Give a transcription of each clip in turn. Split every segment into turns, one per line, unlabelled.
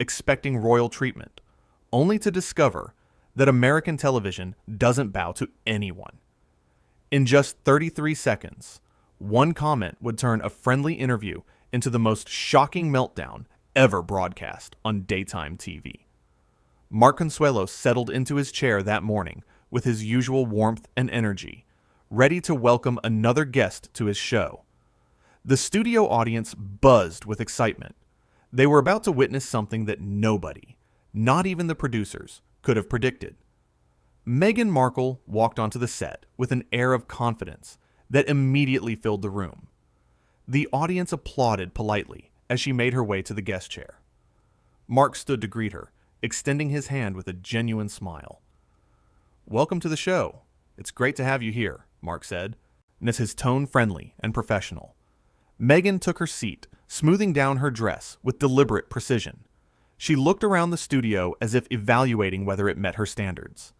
expecting royal treatment, only to discover that American television doesn't bow to anyone. In just 33 seconds, one comment would turn a friendly interview into the most shocking meltdown ever broadcast on daytime TV. Mark Consuelos settled into his chair that morning with his usual warmth and energy, ready to welcome another guest to his show. The studio audience buzzed with excitement. They were about to witness something that nobody, not even the producers, could have predicted. Meghan Markle walked onto the set with an air of confidence that immediately filled the room. The audience applauded politely as she made her way to the guest chair. Mark stood to greet her, extending his hand with a genuine smile. "Welcome to the show. It's great to have you here," Mark said, and his tone friendly and professional. Meghan took her seat, smoothing down her dress with deliberate precision. She looked around the studio as if evaluating whether it met her standards.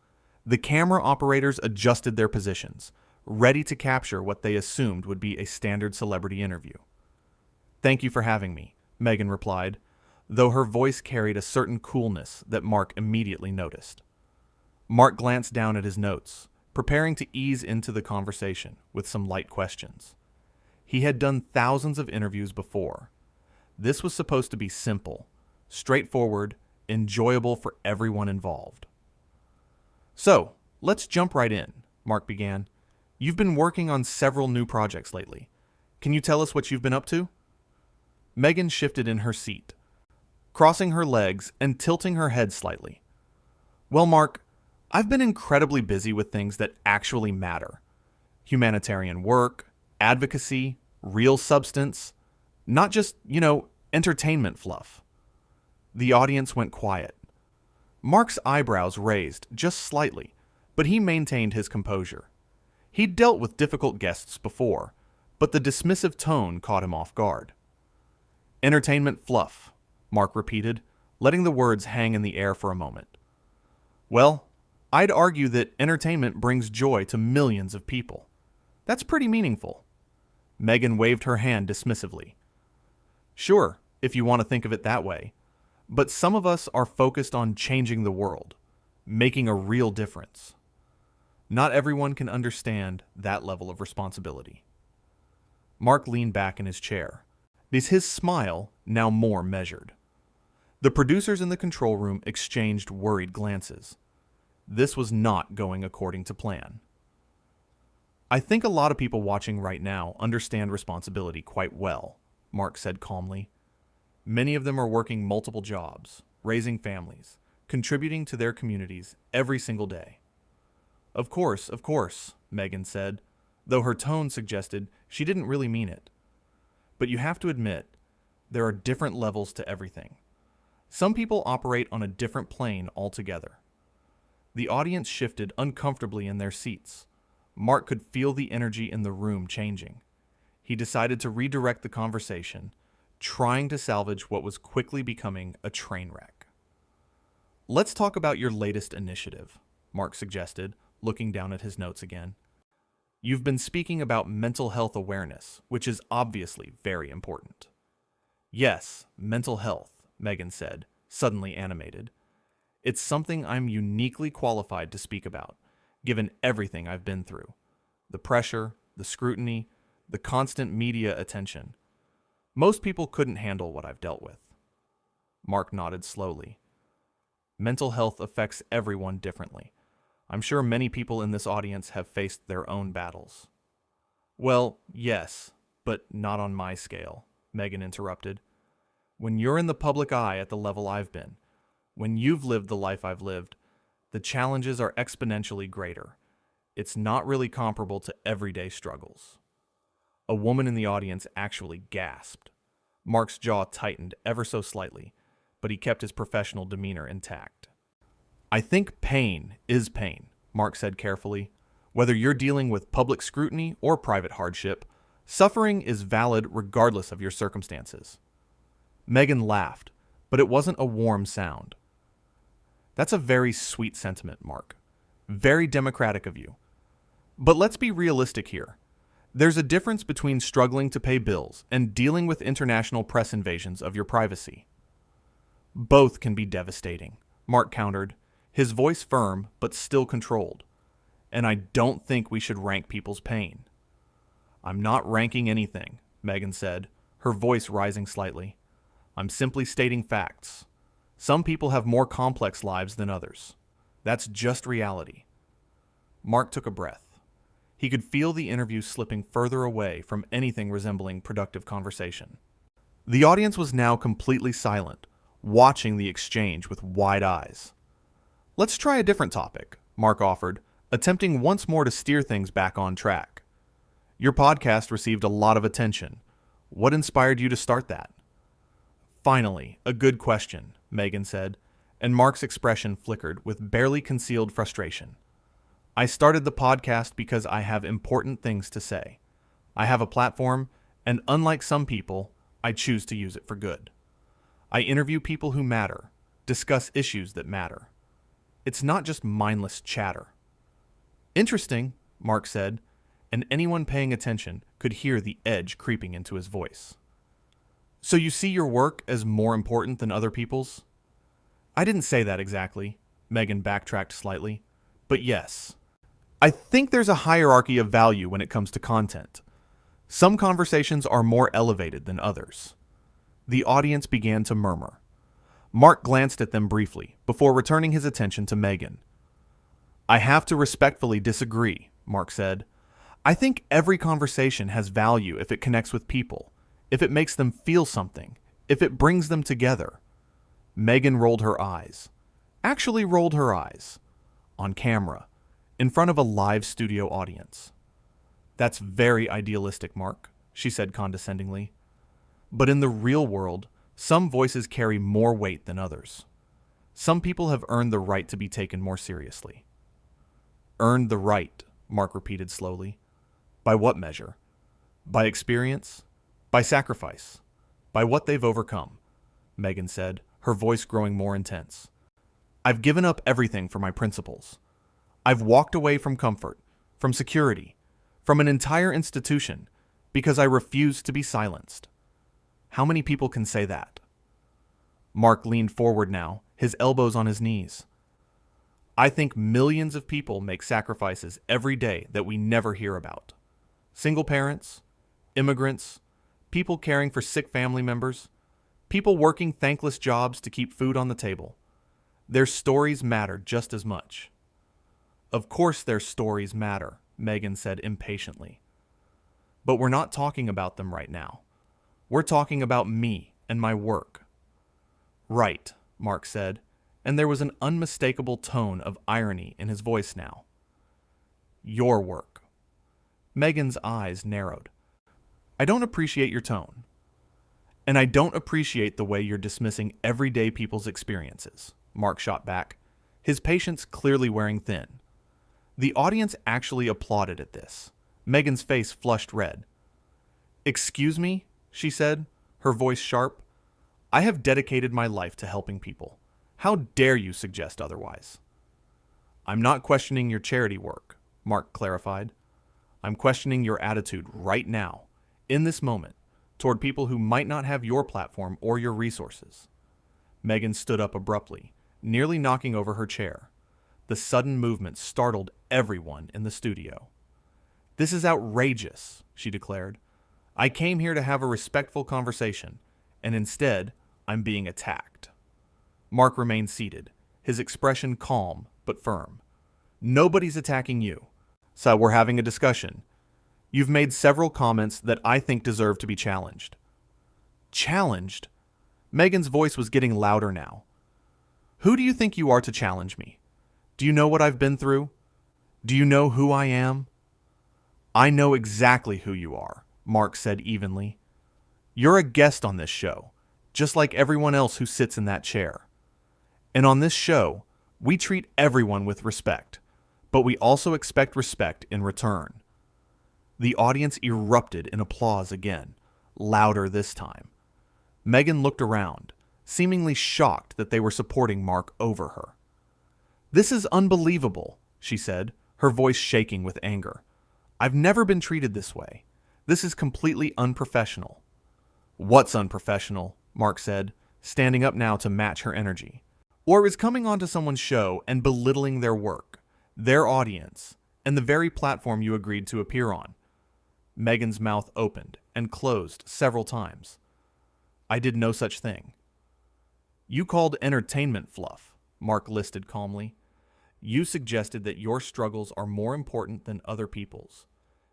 The camera operators adjusted their positions, ready to capture what they assumed would be a standard celebrity interview. "Thank you for having me," Meghan replied, though her voice carried a certain coolness that Mark immediately noticed. Mark glanced down at his notes, preparing to ease into the conversation with some light questions. He had done thousands of interviews before. This was supposed to be simple, straightforward, enjoyable for everyone involved. "So, let's jump right in," Mark began. "You've been working on several new projects lately. Can you tell us what you've been up to?" Meghan shifted in her seat, crossing her legs and tilting her head slightly. "Well, Mark, I've been incredibly busy with things that actually matter. Humanitarian work, advocacy, real substance, not just, entertainment fluff." The audience went quiet. Mark's eyebrows raised just slightly, but he maintained his composure. He'd dealt with difficult guests before, but the dismissive tone caught him off guard. "Entertainment fluff," Mark repeated, letting the words hang in the air for a moment. "Well, I'd argue that entertainment brings joy to millions of people. That's pretty meaningful." Meghan waved her hand dismissively. "Sure, if you want to think of it that way. But some of us are focused on changing the world, making a real difference. Not everyone can understand that level of responsibility." Mark leaned back in his chair, his smile now more measured. The producers in the control room exchanged worried glances. This was not going according to plan. "I think a lot of people watching right now understand responsibility quite well," Mark said calmly. "Many of them are working multiple jobs, raising families, contributing to their communities every single day." Of course, Meghan said, though her tone suggested she didn't really mean it. "But you have to admit, there are different levels to everything. Some people operate on a different plane altogether." The audience shifted uncomfortably in their seats. Mark could feel the energy in the room changing. He decided to redirect the conversation, trying to salvage what was quickly becoming a train wreck. "Let's talk about your latest initiative," Mark suggested, looking down at his notes again. "You've been speaking about mental health awareness, which is obviously very important." "Yes, mental health," Meghan said, suddenly animated. "It's something I'm uniquely qualified to speak about, given everything I've been through. The pressure, the scrutiny, the constant media attention. Most people couldn't handle what I've dealt with." Mark nodded slowly. "Mental health affects everyone differently. I'm sure many people in this audience have faced their own battles." "Well, yes, but not on my scale," Meghan interrupted. "When you're in the public eye at the level I've been, when you've lived the life I've lived, the challenges are exponentially greater. It's not really comparable to everyday struggles." A woman in the audience actually gasped. Mark's jaw tightened ever so slightly, but he kept his professional demeanor intact. "I think pain is pain," Mark said carefully. "Whether you're dealing with public scrutiny or private hardship, suffering is valid regardless of your circumstances." Meghan laughed, but it wasn't a warm sound. "That's a very sweet sentiment, Mark. Very democratic of you. But let's be realistic here. There's a difference between struggling to pay bills and dealing with international press invasions of your privacy." Both can be devastating, Mark countered, his voice firm but still controlled. And I don't think we should rank people's pain. I'm not ranking anything, Meghan said, her voice rising slightly. I'm simply stating facts. Some people have more complex lives than others. That's just reality. Mark took a breath. He could feel the interview slipping further away from anything resembling productive conversation. The audience was now completely silent, watching the exchange with wide eyes. Let's try a different topic, Mark offered, attempting once more to steer things back on track. Your podcast received a lot of attention. What inspired you to start that? Finally, a good question, Meghan said, and Mark's expression flickered with barely concealed frustration. I started the podcast because I have important things to say. I have a platform, and unlike some people, I choose to use it for good. I interview people who matter, discuss issues that matter. It's not just mindless chatter. Interesting, Mark said, and anyone paying attention could hear the edge creeping into his voice. So you see your work as more important than other people's? I didn't say that exactly, Meghan backtracked slightly, but yes. I think there's a hierarchy of value when it comes to content. Some conversations are more elevated than others. The audience began to murmur. Mark glanced at them briefly before returning his attention to Meghan. I have to respectfully disagree, Mark said. I think every conversation has value if it connects with people, if it makes them feel something, if it brings them together. Meghan rolled her eyes. Actually rolled her eyes. On camera. In front of a live studio audience. That's very idealistic, Mark, she said condescendingly. But in the real world, some voices carry more weight than others. Some people have earned the right to be taken more seriously. Earned the right, Mark repeated slowly. By what measure? By experience? By sacrifice? By what they've overcome? Meghan said, her voice growing more intense. I've given up everything for my principles. I've walked away from comfort, from security, from an entire institution, because I refuse to be silenced. How many people can say that? Mark leaned forward now, his elbows on his knees. I think millions of people make sacrifices every day that we never hear about. Single parents, immigrants, people caring for sick family members, people working thankless jobs to keep food on the table. Their stories matter just as much. Of course their stories matter, Meghan said impatiently. But we're not talking about them right now. We're talking about me and my work. Right, Mark said, and there was an unmistakable tone of irony in his voice now. Your work. Meghan's eyes narrowed. I don't appreciate your tone. And I don't appreciate the way you're dismissing everyday people's experiences, Mark shot back, his patience clearly wearing thin. The audience actually applauded at this. Meghan's face flushed red. Excuse me, she said, her voice sharp. I have dedicated my life to helping people. How dare you suggest otherwise? I'm not questioning your charity work, Mark clarified. I'm questioning your attitude right now, in this moment, toward people who might not have your platform or your resources. Meghan stood up abruptly, nearly knocking over her chair. The sudden movement startled everyone in the studio. This is outrageous, she declared. I came here to have a respectful conversation, and instead, I'm being attacked. Mark remained seated, his expression calm but firm. Nobody's attacking you. So we're having a discussion. You've made several comments that I think deserve to be challenged. Challenged? Meghan's voice was getting louder now. Who do you think you are to challenge me? Do you know what I've been through? Do you know who I am? I know exactly who you are, Mark said evenly. You're a guest on this show, just like everyone else who sits in that chair. And on this show, we treat everyone with respect, but we also expect respect in return. The audience erupted in applause again, louder this time. Meghan looked around, seemingly shocked that they were supporting Mark over her. This is unbelievable, she said, her voice shaking with anger. I've never been treated this way. This is completely unprofessional. What's unprofessional? Mark said, standing up now to match her energy. Or is coming onto someone's show and belittling their work, their audience, and the very platform you agreed to appear on. Meghan's mouth opened and closed several times. I did no such thing. You called entertainment fluff, Mark listed calmly. You suggested that your struggles are more important than other people's.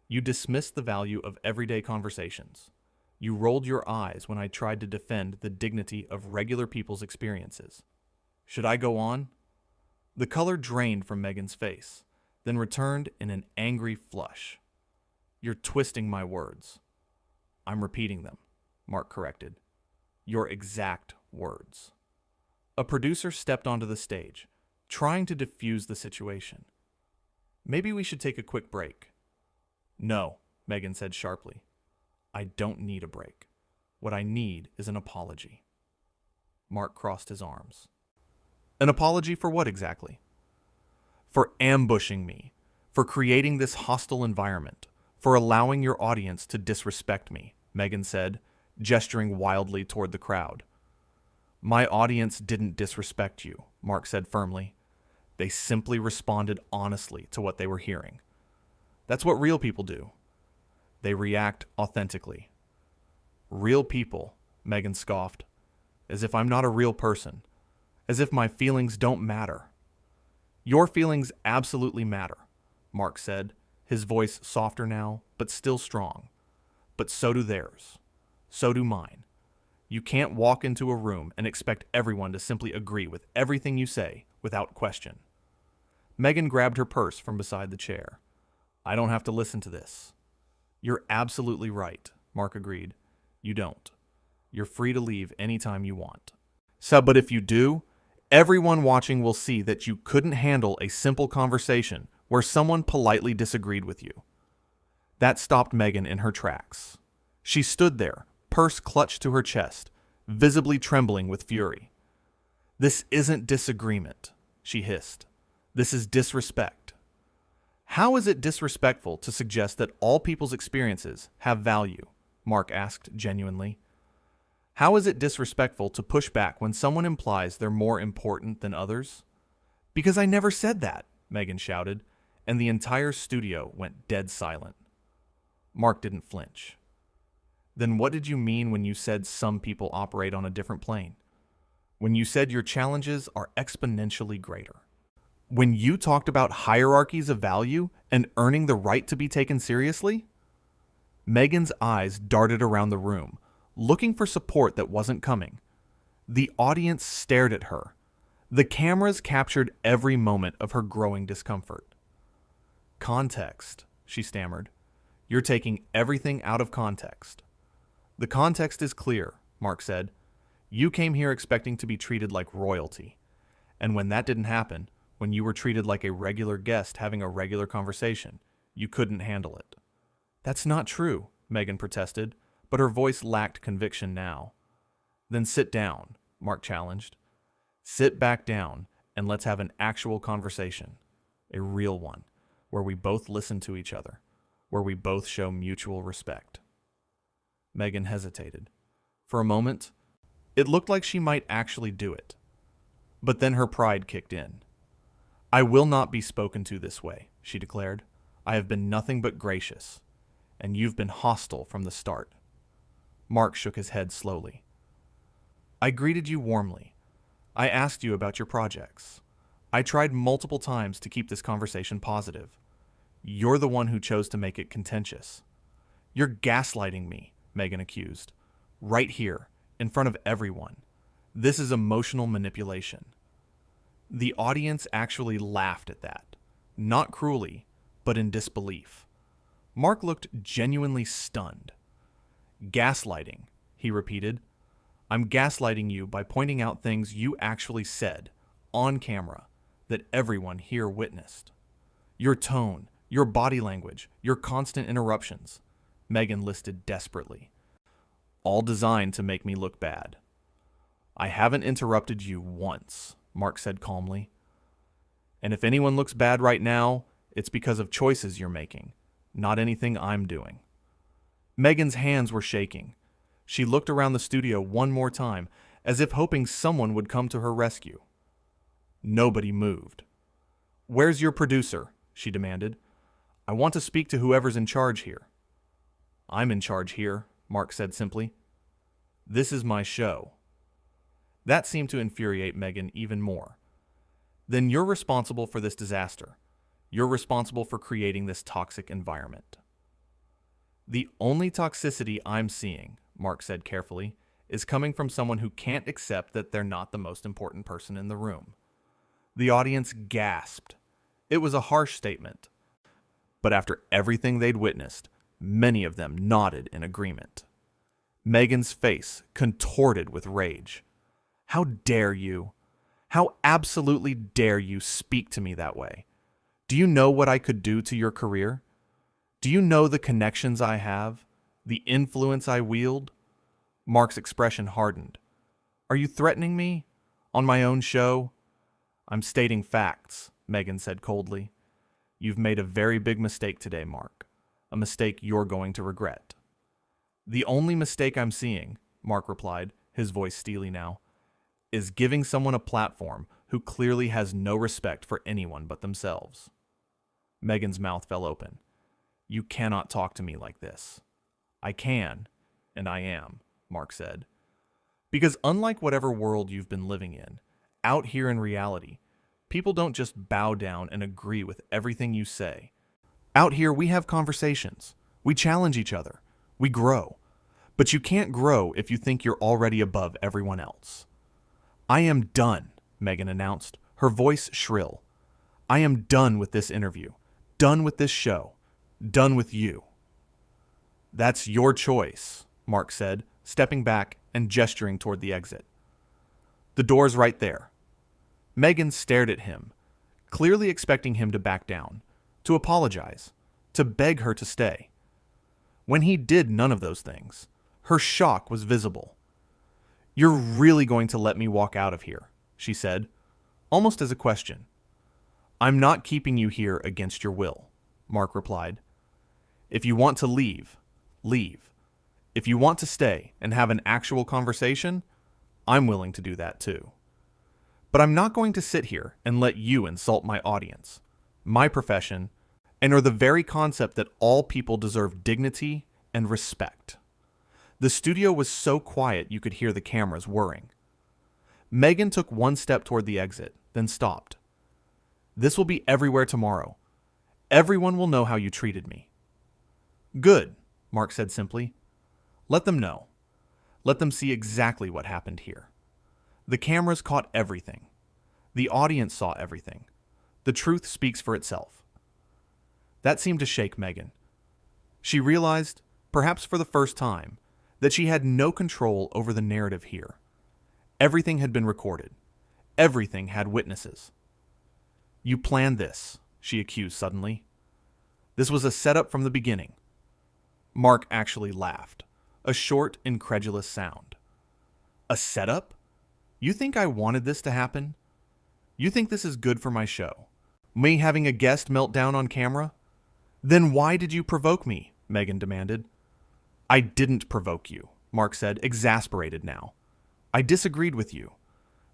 You dismissed the value of everyday conversations. You rolled your eyes when I tried to defend the dignity of regular people's experiences. Should I go on? The color drained from Meghan's face, then returned in an angry flush. You're twisting my words. I'm repeating them, Mark corrected. Your exact words. A producer stepped onto the stage, trying to diffuse the situation. Maybe we should take a quick break. No, Meghan said sharply. I don't need a break. What I need is an apology. Mark crossed his arms. An apology for what exactly? For ambushing me, for creating this hostile environment, for allowing your audience to disrespect me, Meghan said, gesturing wildly toward the crowd. My audience didn't disrespect you, Mark said firmly. They simply responded honestly to what they were hearing. That's what real people do. They react authentically. Real people, Meghan scoffed, as if I'm not a real person, as if my feelings don't matter. Your feelings absolutely matter, Mark said, his voice softer now, but still strong. But so do theirs. So do mine. You can't walk into a room and expect everyone to simply agree with everything you say without question. Meghan grabbed her purse from beside the chair. I don't have to listen to this. You're absolutely right, Mark agreed. You don't. You're free to leave anytime you want. But if you do, everyone watching will see that you couldn't handle a simple conversation where someone politely disagreed with you. That stopped Meghan in her tracks. She stood there, purse clutched to her chest, visibly trembling with fury. This isn't disagreement, she hissed. This is disrespect. How is it disrespectful to suggest that all people's experiences have value? Mark asked genuinely. How is it disrespectful to push back when someone implies they're more important than others? Because I never said that, Meghan shouted, and the entire studio went dead silent. Mark didn't flinch. Then what did you mean when you said some people operate on a different plane? When you said your challenges are exponentially greater? When you talked about hierarchies of value and earning the right to be taken seriously? Meghan's eyes darted around the room, looking for support that wasn't coming. The audience stared at her. The cameras captured every moment of her growing discomfort. Context, she stammered. You're taking everything out of context. The context is clear, Mark said. You came here expecting to be treated like royalty. And when that didn't happen, when you were treated like a regular guest having a regular conversation, you couldn't handle it. That's not true, Meghan protested, but her voice lacked conviction now. Then sit down, Mark challenged. Sit back down and let's have an actual conversation. A real one, where we both listen to each other, where we both show mutual respect. Meghan hesitated. For a moment, it looked like she might actually do it. But then her pride kicked in. I will not be spoken to this way, she declared. I have been nothing but gracious, and you've been hostile from the start. Mark shook his head slowly. I greeted you warmly. I asked you about your projects. I tried multiple times to keep this conversation positive. You're the one who chose to make it contentious. You're gaslighting me, Meghan accused. Right here, in front of everyone. This is emotional manipulation. The audience actually laughed at that. Not cruelly, but in disbelief. Mark looked genuinely stunned. Gaslighting, he repeated. I'm gaslighting you by pointing out things you actually said, on camera, that everyone here witnessed. Your tone, your body language, your constant interruptions, Meghan listed desperately. All designed to make me look bad. I haven't interrupted you once, Mark said calmly. And if anyone looks bad right now, it's because of choices you're making, not anything I'm doing. Meghan's hands were shaking. She looked around the studio one more time, as if hoping someone would come to her rescue. Nobody moved. "Where's your producer?" she demanded. "I want to speak to whoever's in charge here." "I'm in charge here," Mark said simply. "This is my show." That seemed to infuriate Meghan even more. "Then you're responsible for this disaster. You're responsible for creating this toxic environment." "The only toxicity I'm seeing," Mark said carefully, "is coming from someone who can't accept that they're not the most important person in the room." The audience gasped. It was a harsh statement, but after everything they'd witnessed, many of them nodded in agreement. Meghan's face contorted with rage. "How dare you? How absolutely dare you speak to me that way? Do you know what I could do to your career? Do you know the connections I have? The influence I wield?" Mark's expression hardened. "Are you threatening me? On my own show?" "I'm stating facts," Meghan said coldly. "You've made a very big mistake today, Mark. A mistake you're going to regret." "The only mistake I'm seeing," Mark replied, his voice steely now, "is giving someone a platform who clearly has no respect for anyone but themselves." Meghan's mouth fell open. "You cannot talk to me like this." "I can, and I am," Mark said. "Because unlike whatever world you've been living in, out here in reality, people don't just bow down and agree with everything you say. Out here, we have conversations. We challenge each other. We grow. But you can't grow if you think you're already above everyone else." "I am done," Meghan announced, her voice shrill. "I am done with this interview. Done with this show. Done with you." "That's your choice," Mark said, stepping back and gesturing toward the exit. "The door's right there." Meghan stared at him, clearly expecting him to back down, to apologize, to beg her to stay. When he did none of those things, her shock was visible. "You're really going to let me walk out of here?" she said, almost as a question. "I'm not keeping you here against your will," Mark replied. "If you want to leave, leave. If you want to stay and have an actual conversation, I'm willing to do that too. But I'm not going to sit here and let you insult my audience, my profession, and or the very concept that all people deserve dignity and respect." The studio was so quiet you could hear the cameras whirring. Meghan took one step toward the exit, then stopped. "This will be everywhere tomorrow. Everyone will know how you treated me." "Good," Mark said simply. "Let them know. Let them see exactly what happened here." The cameras caught everything. The audience saw everything. The truth speaks for itself. That seemed to shake Meghan. She realized, perhaps for the first time, that she had no control over the narrative here. Everything had been recorded. Everything had witnesses. "You planned this," she accused suddenly. "This was a setup from the beginning." Mark actually laughed, a short, incredulous sound. "A setup? You think I wanted this to happen? You think this is good for my show? Me having a guest meltdown on camera? Then why did you provoke me?" Meghan demanded. "I didn't provoke you," Mark said, exasperated now. "I disagreed with you.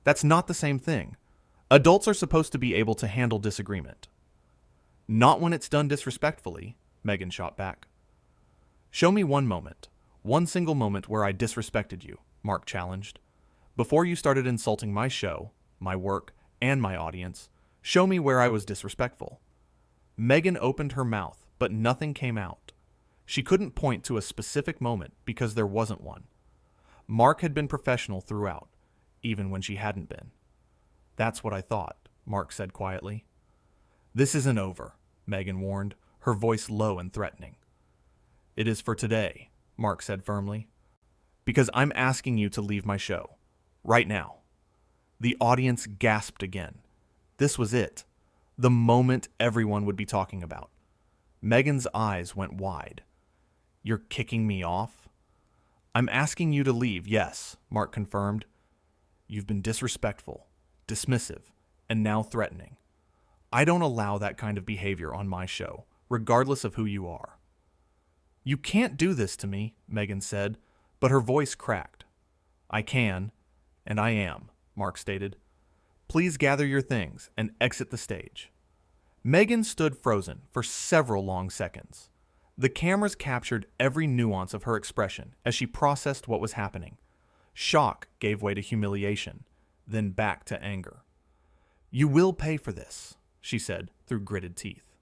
That's not the same thing. Adults are supposed to be able to handle disagreement." "Not when it's done disrespectfully," Meghan shot back. "Show me one moment, one single moment where I disrespected you," Mark challenged. "Before you started insulting my show, my work, and my audience, show me where I was disrespectful." Meghan opened her mouth, but nothing came out. She couldn't point to a specific moment because there wasn't one. Mark had been professional throughout, even when she hadn't been. "That's what I thought," Mark said quietly. "This isn't over," Meghan warned, her voice low and threatening. "It is for today," Mark said firmly. "Because I'm asking you to leave my show. Right now." The audience gasped again. This was it. The moment everyone would be talking about. Meghan's eyes went wide. "You're kicking me off?" "I'm asking you to leave, yes," Mark confirmed. "You've been disrespectful, dismissive, and now threatening. I don't allow that kind of behavior on my show, regardless of who you are." "You can't do this to me," Meghan said, but her voice cracked. "I can, And I am, Mark stated. Please gather your things and exit the stage. Meghan stood frozen for several long seconds. The cameras captured every nuance of her expression as she processed what was happening. Shock gave way to humiliation, then back to anger. You will pay for this, she said through gritted teeth.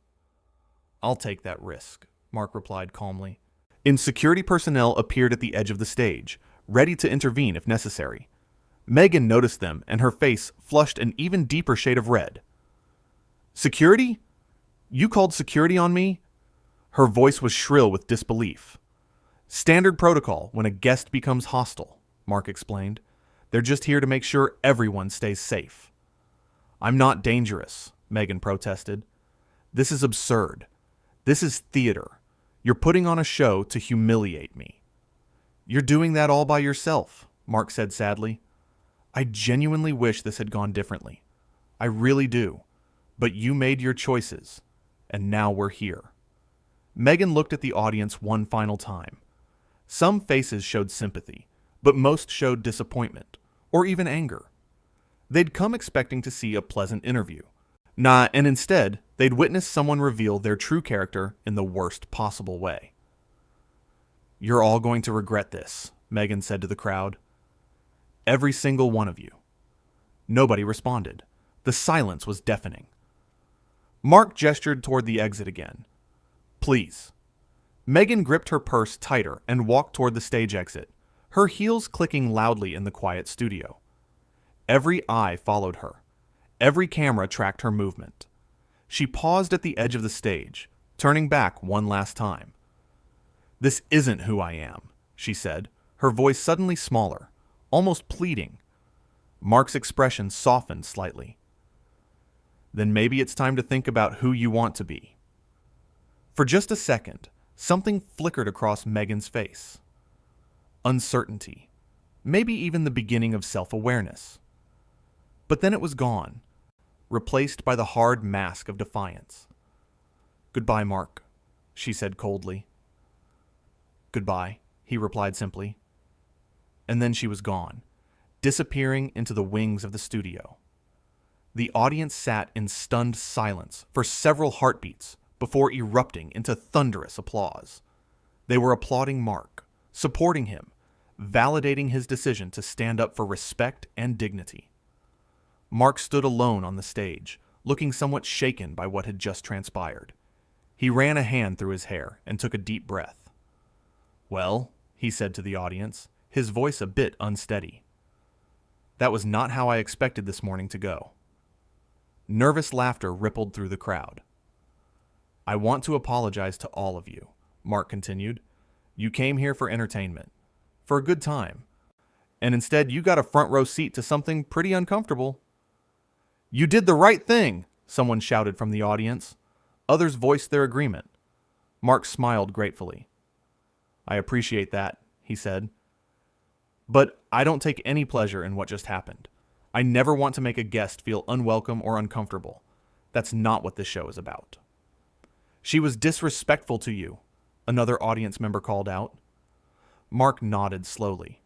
I'll take that risk, Mark replied calmly. Security personnel appeared at the edge of the stage, ready to intervene if necessary. Meghan noticed them, and her face flushed an even deeper shade of red. Security? You called security on me? Her voice was shrill with disbelief. Standard protocol when a guest becomes hostile, Mark explained. They're just here to make sure everyone stays safe. I'm not dangerous, Meghan protested. This is absurd. This is theater. You're putting on a show to humiliate me. You're doing that all by yourself, Mark said sadly. I genuinely wish this had gone differently. I really do. But you made your choices, and now we're here. Meghan looked at the audience one final time. Some faces showed sympathy, but most showed disappointment, or even anger. They'd come expecting to see a pleasant interview. And instead, they'd witness someone reveal their true character in the worst possible way. You're all going to regret this, Meghan said to the crowd. Every single one of you. Nobody responded. The silence was deafening. Mark gestured toward the exit again. Please. Meghan gripped her purse tighter and walked toward the stage exit, her heels clicking loudly in the quiet studio. Every eye followed her. Every camera tracked her movement. She paused at the edge of the stage, turning back one last time. This isn't who I am, she said, her voice suddenly smaller, almost pleading. Mark's expression softened slightly. Then maybe it's time to think about who you want to be. For just a second, something flickered across Meghan's face. Uncertainty. Maybe even the beginning of self-awareness. But then it was gone, replaced by the hard mask of defiance. Goodbye, Mark, she said coldly. Goodbye, he replied simply. And then she was gone, disappearing into the wings of the studio. The audience sat in stunned silence for several heartbeats before erupting into thunderous applause. They were applauding Mark, supporting him, validating his decision to stand up for respect and dignity. Mark stood alone on the stage, looking somewhat shaken by what had just transpired. He ran a hand through his hair and took a deep breath. Well, he said to the audience, his voice a bit unsteady. That was not how I expected this morning to go. Nervous laughter rippled through the crowd. I want to apologize to all of you, Mark continued. You came here for entertainment, for a good time, and instead you got a front row seat to something pretty uncomfortable. You did the right thing, someone shouted from the audience. Others voiced their agreement. Mark smiled gratefully. I appreciate that, he said. But I don't take any pleasure in what just happened. I never want to make a guest feel unwelcome or uncomfortable. That's not what this show is about. She was disrespectful to you, another audience member called out. Mark nodded slowly.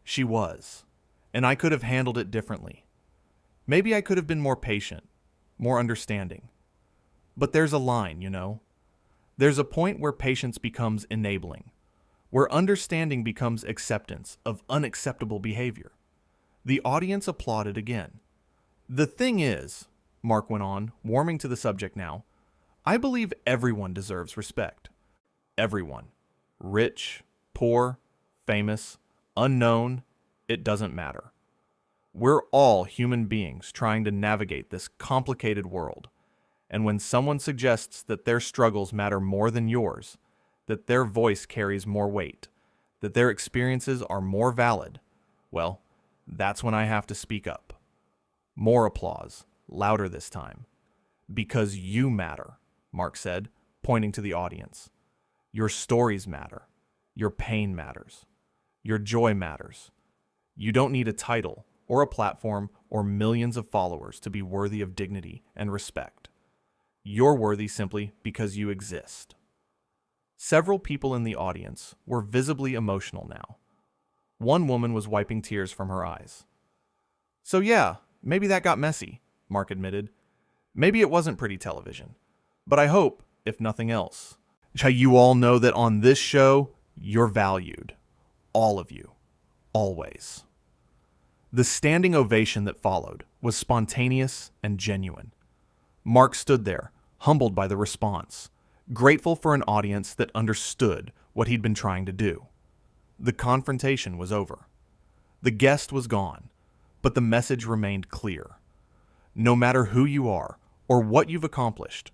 She was, and I could have handled it differently. Maybe I could have been more patient, more understanding. But there's a line, you know. There's a point where patience becomes enabling, where understanding becomes acceptance of unacceptable behavior. The audience applauded again. The thing is, Mark went on, warming to the subject now, I believe everyone deserves respect. Everyone. Rich, poor, famous, unknown, it doesn't matter. We're all human beings trying to navigate this complicated world. And when someone suggests that their struggles matter more than yours, that their voice carries more weight, that their experiences are more valid, well, that's when I have to speak up. More applause, louder this time. Because you matter, Mark said, pointing to the audience. Your stories matter. Your pain matters. Your joy matters. You don't need a title or a platform or millions of followers to be worthy of dignity and respect. You're worthy simply because you exist. Several people in the audience were visibly emotional now. One woman was wiping tears from her eyes. So yeah, maybe that got messy, Mark admitted. Maybe it wasn't pretty television. But I hope, if nothing else, you all know that on this show, you're valued. All of you. Always. The standing ovation that followed was spontaneous and genuine. Mark stood there, humbled by the response, grateful for an audience that understood what he'd been trying to do. The confrontation was over. The guest was gone, but the message remained clear. No matter who you are or what you've accomplished,